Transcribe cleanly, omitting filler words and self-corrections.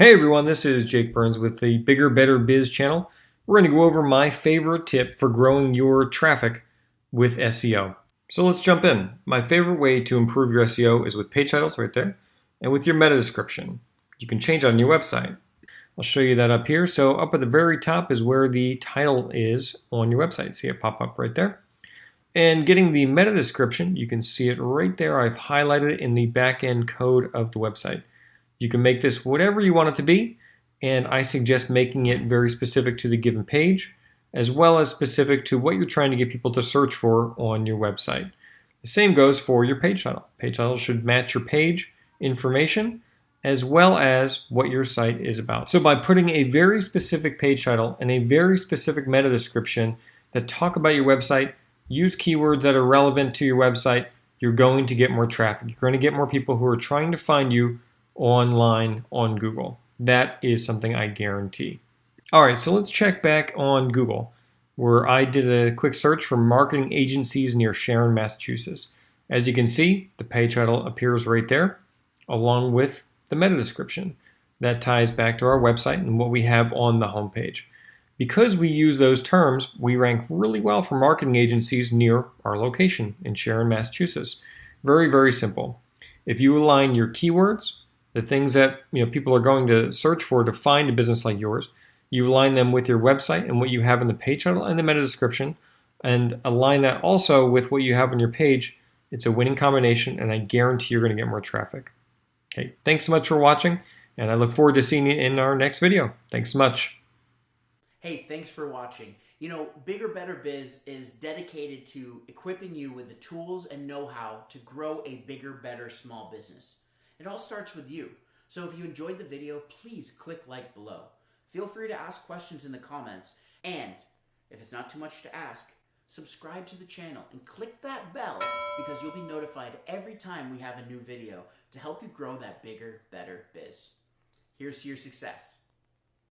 Hey everyone, this is Jake Burns with the Bigger Better Biz channel. We're going to go over my favorite tip for growing your traffic with SEO. So let's jump in. My favorite way to improve your SEO is with page titles right there and with your meta description. You can change on your website. I'll show you that up here. So up at the very top is where the title is on your website. See it pop up right there. And getting the meta description, you can see it right there. I've highlighted it in the back end code of the website. You can make this whatever you want it to be, and I suggest making it very specific to the given page, as well as specific to what you're trying to get people to search for on your website. The same goes for your page title. Page title should match your page information, as well as what your site is about. So by putting a very specific page title and a very specific meta description that talk about your website, use keywords that are relevant to your website, you're going to get more traffic. You're going to get more people who are trying to find you online on Google. That is something I guarantee. All right, so let's check back on Google, where I did a quick search for marketing agencies near Sharon, Massachusetts. As you can see, the page title appears right there, along with the meta description. That ties back to our website and what we have on the homepage. Because we use those terms, we rank really well for marketing agencies near our location in Sharon, Massachusetts. Very, very simple. If you align your keywords, the things that people are going to search for to find a business like yours, you align them with your website and what you have in the page title and the meta description, and align that also with what you have on your page. It's a winning combination, and I guarantee you're going to get more traffic. Okay, thanks so much for watching, and I look forward to seeing you in our next video. Thanks so much. Hey, thanks for watching. Bigger Better Biz is dedicated to equipping you with the tools and know-how to grow a bigger, better small business. It all starts with you. So if you enjoyed the video, please click like below. Feel free to ask questions in the comments. And if it's not too much to ask, subscribe to the channel and click that bell because you'll be notified every time we have a new video to help you grow that bigger, better biz. Here's to your success.